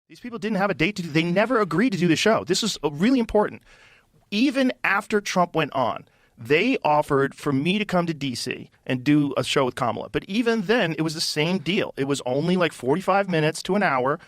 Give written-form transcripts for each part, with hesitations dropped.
These people didn't have a date to do. They never agreed to do the show. This is really important. Even after Trump went on, they offered for me to come to D.C. and do a show with Kamala. But even then, it was the same deal. It was only like 45 minutes to an hour.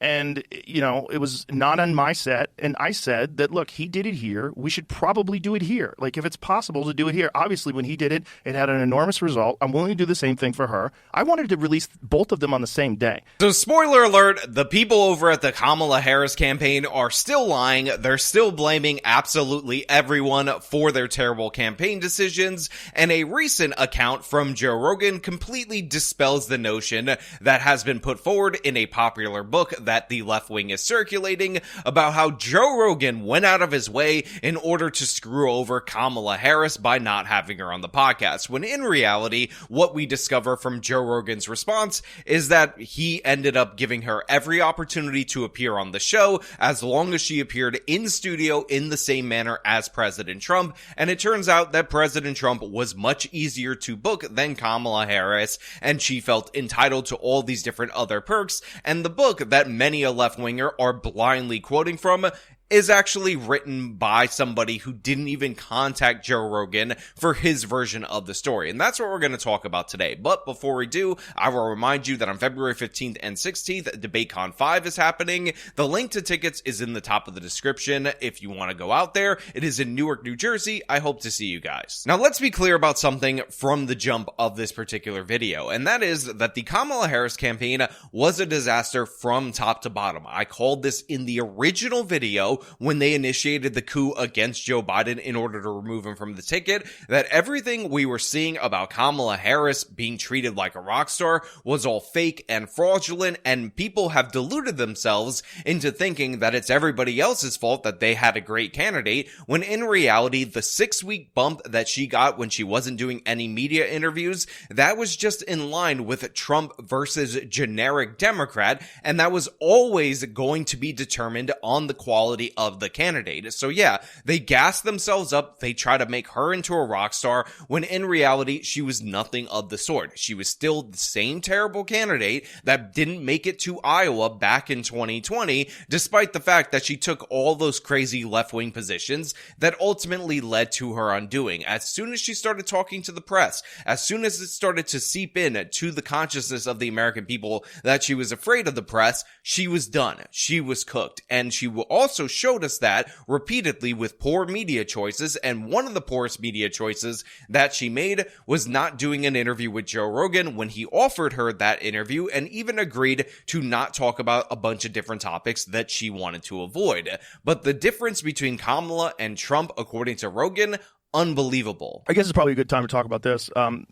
And, you know, it was not on my set. And I said that, look, he did it here. We should probably do it here. Like, if it's possible to do it here. Obviously, when he did it, it had an enormous result. I'm willing to do the same thing for her. I wanted to release both of them on the same day. So, spoiler alert, the people over at the Kamala Harris campaign are still lying. They're still blaming absolutely everyone for their terrible campaign decisions. And a recent account from Joe Rogan completely dispels the notion that has been put forward in a popular book that the left wing is circulating about how Joe Rogan went out of his way in order to screw over Kamala Harris by not having her on the podcast, when in reality, what we discover from Joe Rogan's response is that he ended up giving her every opportunity to appear on the show as long as she appeared in studio in the same manner as President Trump, and it turns out that President Trump was much easier to book than Kamala Harris, and she felt entitled to all these different other perks, and the book that many a left-winger are blindly quoting from is actually written by somebody who didn't even contact Joe Rogan for his version of the story. And that's what we're going to talk about today. But before we do, I will remind you that on February 15th and 16th, DebateCon 5 is happening. The link to tickets is in the top of the description if you want to go out there. It is in Newark, New Jersey. I hope to see you guys. Now, let's be clear about something from the jump of this particular video, and that is that the Kamala Harris campaign was a disaster from top to bottom. I called this in the original video when they initiated the coup against Joe Biden in order to remove him from the ticket, that everything we were seeing about Kamala Harris being treated like a rock star was all fake and fraudulent, and people have deluded themselves into thinking that it's everybody else's fault that they had a great candidate, when in reality, the 6-week bump that she got when she wasn't doing any media interviews, that was just in line with Trump versus generic Democrat, and that was always going to be determined on the quality of the candidate. So yeah, they gassed themselves up. They try to make her into a rock star when in reality, she was nothing of the sort. She was still the same terrible candidate that didn't make it to Iowa back in 2020, despite the fact that she took all those crazy left-wing positions that ultimately led to her undoing. As soon as she started talking to the press, as soon as it started to seep in to the consciousness of the American people that she was afraid of the press, she was done. She was cooked. And she also showed us that repeatedly with poor media choices, and one of the poorest media choices that she made was not doing an interview with Joe Rogan when he offered her that interview and even agreed to not talk about a bunch of different topics that she wanted to avoid. But the difference between Kamala and Trump, according to Rogan, unbelievable. I guess it's probably a good time to talk about this.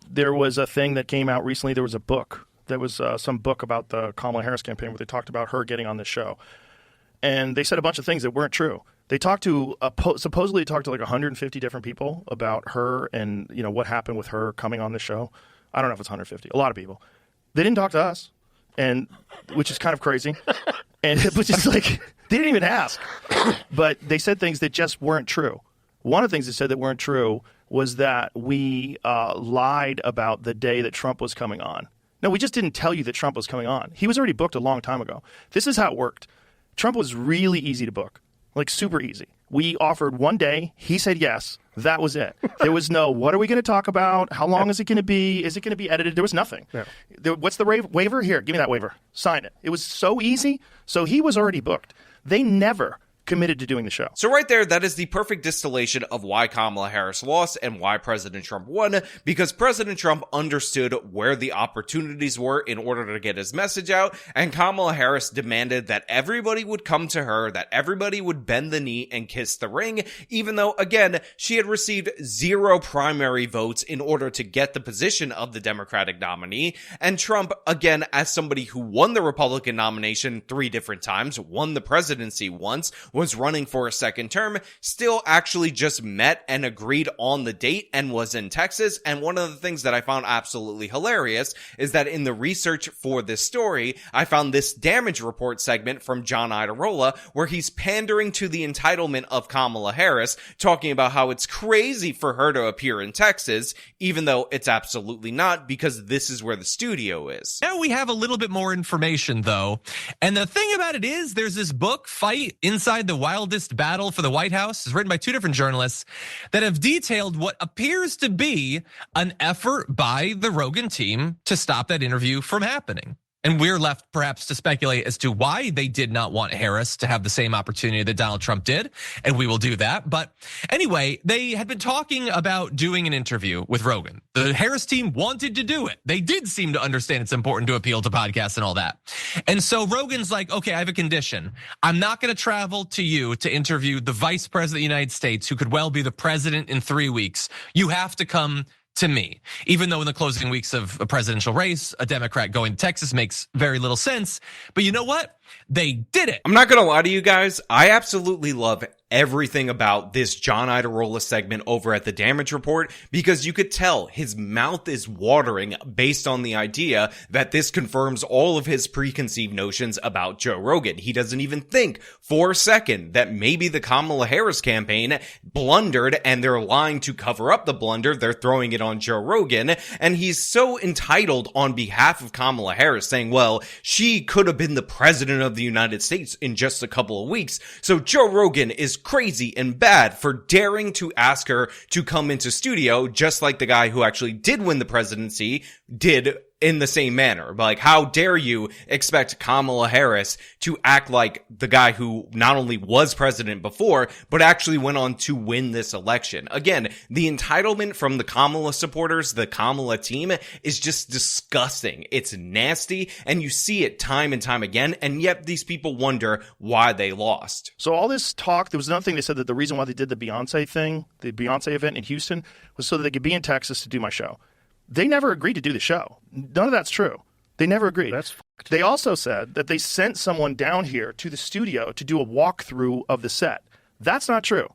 There was a thing that came out recently. There was a book. There was some book about the Kamala Harris campaign where they talked about her getting on this show. And they said a bunch of things that weren't true. They talked to, supposedly talked to like 150 different people about her and, you know, what happened with her coming on the show. I don't know if it's 150. A lot of people. They didn't talk to us, and which is kind of crazy. And which is like, they didn't even ask. But they said things that just weren't true. One of the things they said that weren't true was that we lied about the day that Trump was coming on. No, we just didn't tell you that Trump was coming on. He was already booked a long time ago. This is how it worked. Trump was really easy to book, like super easy. We offered one day. He said yes. That was it. There was no, what are we going to talk about? How long is it going to be? Is it going to be edited? There was nothing. Yeah. What's the waiver? Here, give me that waiver. Sign it. It was so easy. So he was already booked. They never committed to doing the show. So right there, that is the perfect distillation of why Kamala Harris lost and why President Trump won, because President Trump understood where the opportunities were in order to get his message out, and Kamala Harris demanded that everybody would come to her, that everybody would bend the knee and kiss the ring, even though, again, she had received 0 primary votes in order to get the position of the Democratic nominee, and Trump, again, as somebody who won the Republican nomination 3 different times, won the presidency once, was running for a second term, still actually just met and agreed on the date and was in Texas. And one of the things that I found absolutely hilarious is that in the research for this story, I found this damage report segment from John Iadarola where he's pandering to the entitlement of Kamala Harris, talking about how it's crazy for her to appear in Texas, even though it's absolutely not, because this is where the studio is. Now we have a little bit more information, though. And the thing about it is, there's this book, Fight Inside the Wildest Battle for the White House. It's written by two different journalists that have detailed what appears to be an effort by the Rogan team to stop that interview from happening. And we're left perhaps to speculate as to why they did not want Harris to have the same opportunity that Donald Trump did. And we will do that. But anyway, they had been talking about doing an interview with Rogan. The Harris team wanted to do it. They did seem to understand it's important to appeal to podcasts and all that. And so Rogan's like, okay, I have a condition. I'm not going to travel to you to interview the vice president of the United States, who could well be the president in 3 weeks. You have to come to me, even though in the closing weeks of a presidential race, a Democrat going to Texas makes very little sense. But you know what? They did it. I'm not going to lie to you guys. I absolutely love everything about this John Iadarola segment over at the Damage Report, because you could tell his mouth is watering based on the idea that this confirms all of his preconceived notions about Joe Rogan. He doesn't even think for a second that maybe the Kamala Harris campaign blundered and they're lying to cover up the blunder. They're throwing it on Joe Rogan. And he's so entitled on behalf of Kamala Harris, saying, well, she could have been the president of the United States in just a couple of weeks. So Joe Rogan is crazy and bad for daring to ask her to come into studio, just like the guy who actually did win the presidency did in the same manner. Like, how dare you expect Kamala Harris to act like the guy who not only was president before, but actually went on to win this election? Again, the entitlement from the Kamala supporters, the Kamala team, is just disgusting. It's nasty, and you see it time and time again, and yet these people wonder why they lost. So all this talk, there was another thing they said, that the reason why they did the Beyonce thing, the Beyonce event in Houston, was so that they could be in Texas to do my show. They never agreed to do the show. None of that's true. They never agreed. That's fucked. They also said that they sent someone down here to the studio to do a walkthrough of the set. That's not true.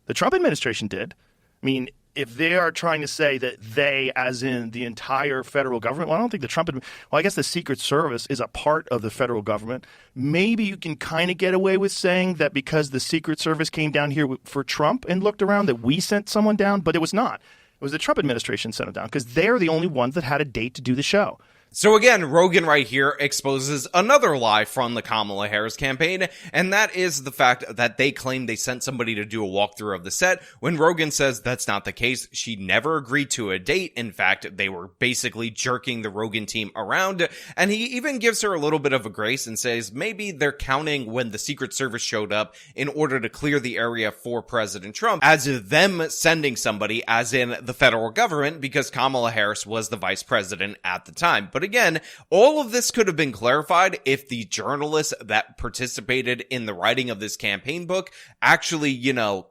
The Trump administration did. I mean, if they are trying to say that they, as in the entire federal government, well, I don't think the Trump, well, I guess the Secret Service is a part of the federal government. Maybe you can kind of get away with saying that because the Secret Service came down here for Trump and looked around, that we sent someone down, but it was not. It was the Trump administration sent them down because they're the only ones that had a date to do the show. So again, Rogan right here exposes another lie from the Kamala Harris campaign, and that is the fact that they claim they sent somebody to do a walkthrough of the set, when Rogan says that's not the case. She never agreed to a date. In fact, they were basically jerking the Rogan team around, and he even gives her a little bit of a grace and says maybe they're counting when the Secret Service showed up in order to clear the area for President Trump as them sending somebody, as in the federal government, because Kamala Harris was the vice president at the time. But again, all of this could have been clarified if the journalists that participated in the writing of this campaign book actually,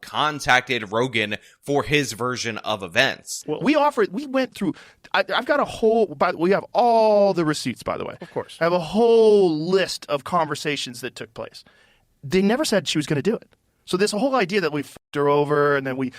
contacted Rogan for his version of events. Well, we went through, I've got a whole, we have all the receipts, by the way. Of course. I have a whole list of conversations that took place. They never said she was going to do it. So this whole idea that we f***ed her over and then we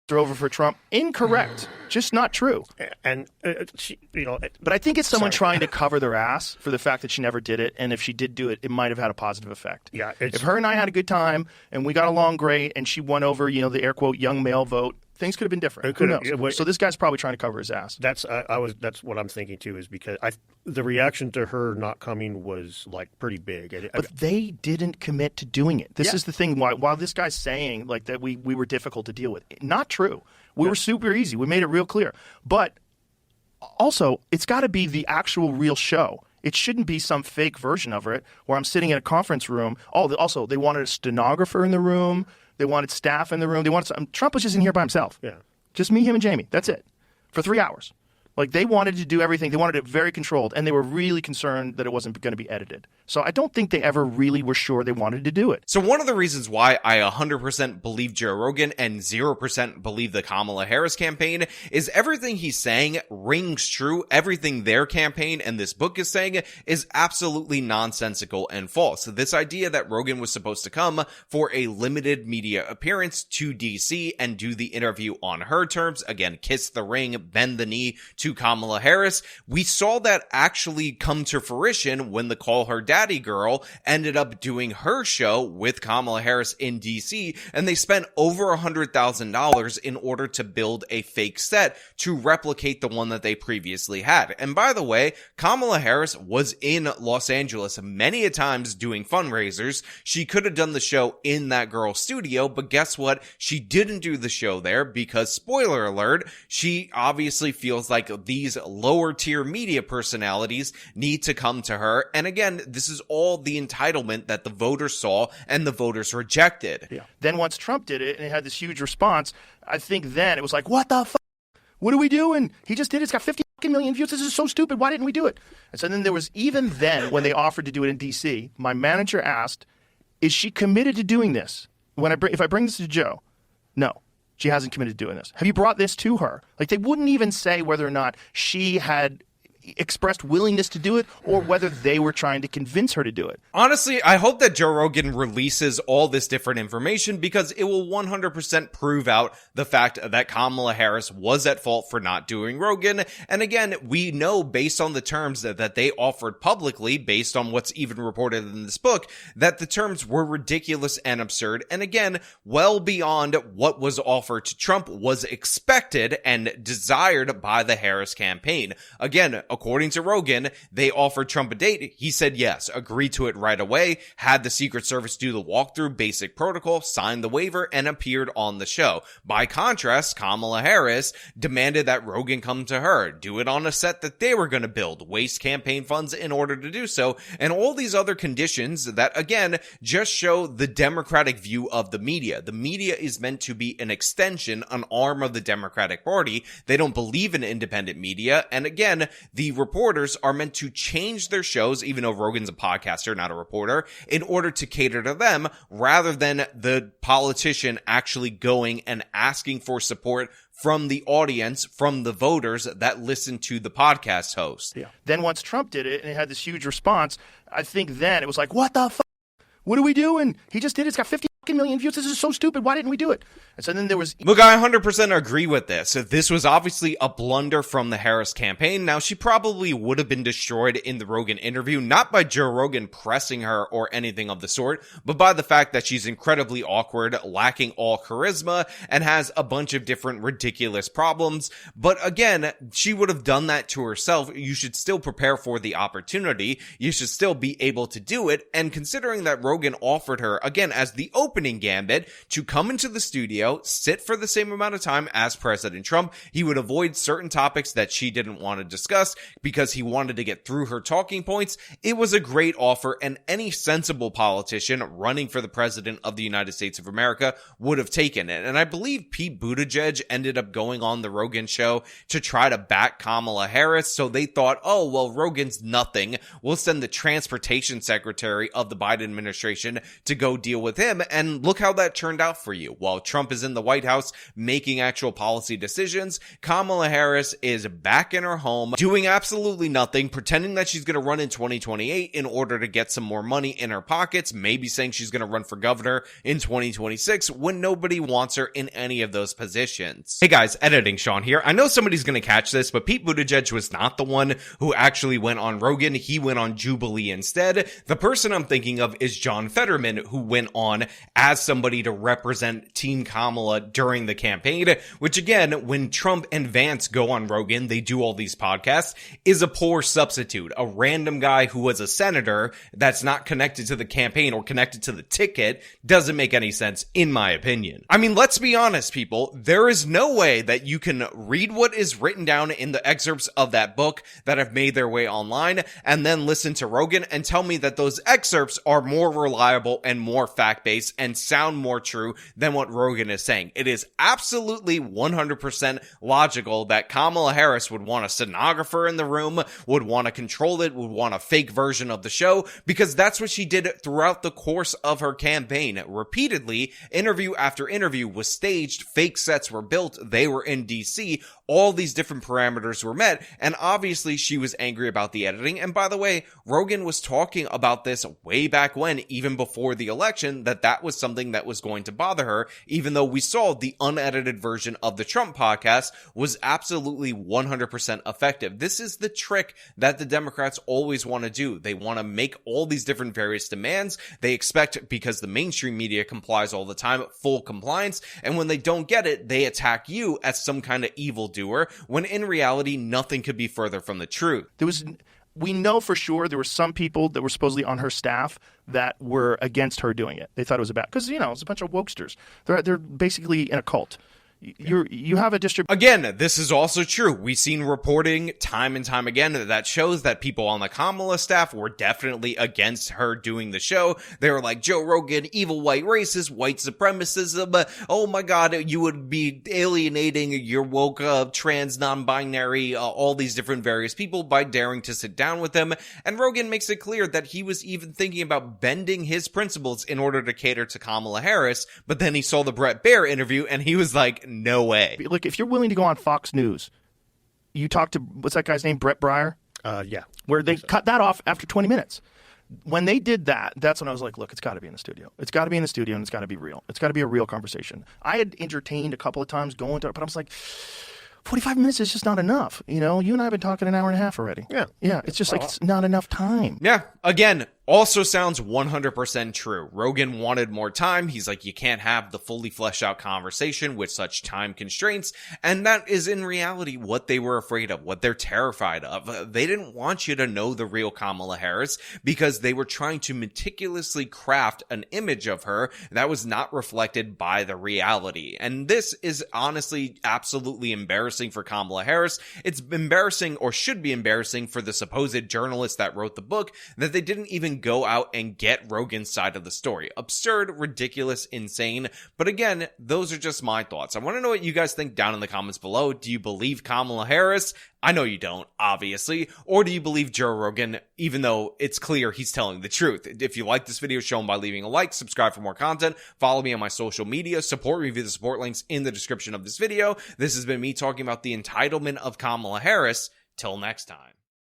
her over for Trump, incorrect. Just not true. And she, but I think it's someone trying to cover their ass for the fact that she never did it, and if she did do it, it might have had a positive effect. Yeah. If her and I had a good time and we got along great, and she won over, the air quote young male vote, things could have been different. Who knows? So this guy's probably trying to cover his ass. That's what I'm thinking too, is because the reaction to her not coming was like pretty big. But they didn't commit to doing it. This is the thing. While this guy's saying like that we were difficult to deal with, not true. We were super easy. We made it real clear. But also, it's got to be the actual real show. It shouldn't be some fake version of it where I'm sitting in a conference room. Also, they wanted a stenographer in the room. They wanted staff in the room. Trump was just in here by himself. Yeah. Just me, him, and Jamie. That's it. For 3 hours. Like, they wanted to do everything. They wanted it very controlled, and they were really concerned that it wasn't going to be edited. So I don't think they ever really were sure they wanted to do it. So one of the reasons why I 100% believe Joe Rogan and 0% believe the Kamala Harris campaign is everything he's saying rings true. Everything their campaign and this book is saying is absolutely nonsensical and false. So this idea that Rogan was supposed to come for a limited media appearance to DC and do the interview on her terms, again, kiss the ring, bend the knee to Kamala Harris, we saw that actually come to fruition when the Call Her Daddy girl ended up doing her show with Kamala Harris in DC, and they spent over $100,000 in order to build a fake set to replicate the one that they previously had. And by the way, Kamala Harris was in Los Angeles many a times doing fundraisers. She could have done the show in that girl's studio, but guess what? She didn't do the show there because, spoiler alert, she obviously feels like these lower tier media personalities need to come to her. And again, this is all the entitlement that the voters saw and the voters rejected. Yeah. Then once Trump did it and it had this huge response, I think then it was like, what the fuck? What are we doing? He just did it. It's got 50 million views. This is so stupid. Why didn't we do it? And so then there was, even then, when they offered to do it in DC, my manager asked, is she committed to doing this? If I bring this to Joe, no. She hasn't committed to doing this. Have you brought this to her? Like, they wouldn't even say whether or not she had expressed willingness to do it or whether they were trying to convince her to do it. Honestly, I hope that Joe Rogan releases all this different information because it will 100% prove out the fact that Kamala Harris was at fault for not doing Rogan. And again, we know based on the terms that they offered publicly, based on what's even reported in this book, that the terms were ridiculous and absurd. And again, well beyond what was offered to Trump was expected and desired by the Harris campaign. Again, according to Rogan, they offered Trump a date. He said yes, agreed to it right away, had the Secret Service do the walkthrough, basic protocol, signed the waiver, and appeared on the show. By contrast, Kamala Harris demanded that Rogan come to her, do it on a set that they were going to build, waste campaign funds in order to do so, and all these other conditions that, again, just show the Democratic view of the media. The media is meant to be an extension, an arm of the Democratic Party. They don't believe in independent media, and again, the reporters are meant to change their shows, even though Rogan's a podcaster, not a reporter, in order to cater to them, rather than the politician actually going and asking for support from the audience, from the voters that listen to the podcast host. Yeah. Then once Trump did it and it had this huge response, I think then it was like, what the fuck? What are we doing? He just did it. It's got 50 million views. This is so stupid. Why didn't we do it? And so then there was... Look, I 100% agree with this. This was obviously a blunder from the Harris campaign. Now, she probably would have been destroyed in the Rogan interview, not by Joe Rogan pressing her or anything of the sort, but by the fact that she's incredibly awkward, lacking all charisma, and has a bunch of different ridiculous problems. But again, she would have done that to herself. You should still prepare for the opportunity. You should still be able to do it. And considering that Rogan offered her, again, as the opening gambit, to come into the studio, sit for the same amount of time as President Trump. He would avoid certain topics that she didn't want to discuss because he wanted to get through her talking points. It was a great offer, and any sensible politician running for the president of the United States of America would have taken it. And I believe Pete Buttigieg ended up going on the Rogan show to try to back Kamala Harris. So they thought, oh, well, Rogan's nothing. We'll send the transportation secretary of the Biden administration to go deal with him. And look how that turned out for you. While Trump is in the White House making actual policy decisions, Kamala Harris is back in her home doing absolutely nothing, pretending that she's going to run in 2028 in order to get some more money in her pockets, maybe saying she's going to run for governor in 2026 when nobody wants her in any of those positions. Hey guys, editing Sean here. I know somebody's going to catch this, but Pete Buttigieg was not the one who actually went on Rogan. He went on Jubilee instead. The person I'm thinking of is John Fetterman, who went on as somebody to represent Team Kamala during the campaign, which again, when Trump and Vance go on Rogan, they do all these podcasts, is a poor substitute. A random guy who was a senator that's not connected to the campaign or connected to the ticket doesn't make any sense, in my opinion. I mean, let's be honest, people. There is no way that you can read what is written down in the excerpts of that book that have made their way online and then listen to Rogan and tell me that those excerpts are more reliable and more fact-based and sound more true than what Rogan is saying. It is absolutely 100% logical that Kamala Harris would want a stenographer in the room, would want to control it, would want a fake version of the show, because that's what she did throughout the course of her campaign. Repeatedly, interview after interview was staged, fake sets were built, they were in DC, all these different parameters were met, and obviously she was angry about the editing. And by the way, Rogan was talking about this way back when, even before the election, that was something that was going to bother her, even though we saw the unedited version of the Trump podcast was absolutely 100% effective. This is the trick that the Democrats always want to do. They want to make all these different various demands. They expect, because the mainstream media complies all the time, full compliance, and when they don't get it, they attack you as some kind of evildoer, when in reality, nothing could be further from the truth. We know for sure there were some people that were supposedly on her staff that were against her doing it. They thought it was because it's a bunch of wokesters. They're basically in a cult. You have a Again, this is also true. We've seen reporting time and time again that shows that people on the Kamala staff were definitely against her doing the show. They were like, Joe Rogan, evil white racist, white supremacism. Oh my God, you would be alienating your woke, trans, non-binary, all these different various people by daring to sit down with them. And Rogan makes it clear that he was even thinking about bending his principles in order to cater to Kamala Harris. But then he saw the Bret Baier interview and he was like, no way. Look, if you're willing to go on Fox News, you talk to, what's that guy's name, Brett Breyer? Yeah. Where they cut that off after 20 minutes. When they did that, that's when I was like, look, it's got to be in the studio. It's got to be in the studio, and it's got to be real. It's got to be a real conversation. I had entertained a couple of times going to it, but I was like, 45 minutes is just not enough. You and I have been talking an hour and a half already. Yeah. Yeah, it's just it's not enough time. Yeah, again, also sounds 100% true. Rogan wanted more time. He's like, you can't have the fully fleshed out conversation with such time constraints. And that is in reality what they were afraid of, what they're terrified of. They didn't want you to know the real Kamala Harris because they were trying to meticulously craft an image of her that was not reflected by the reality. And this is honestly absolutely embarrassing for Kamala Harris. It's embarrassing, or should be embarrassing, for the supposed journalist that wrote the book, that they didn't even go out and get Rogan's side of the story. Absurd, ridiculous, insane. But again, those are just my thoughts. I want to know what you guys think down in the comments below. Do you believe Kamala Harris? I know you don't, obviously. Or do you believe Joe Rogan, even though it's clear he's telling the truth? If you like this video, show him by leaving a like, subscribe for more content, follow me on my social media, support me via the support links in the description of this video. This has been me talking about the entitlement of Kamala Harris. Till next time.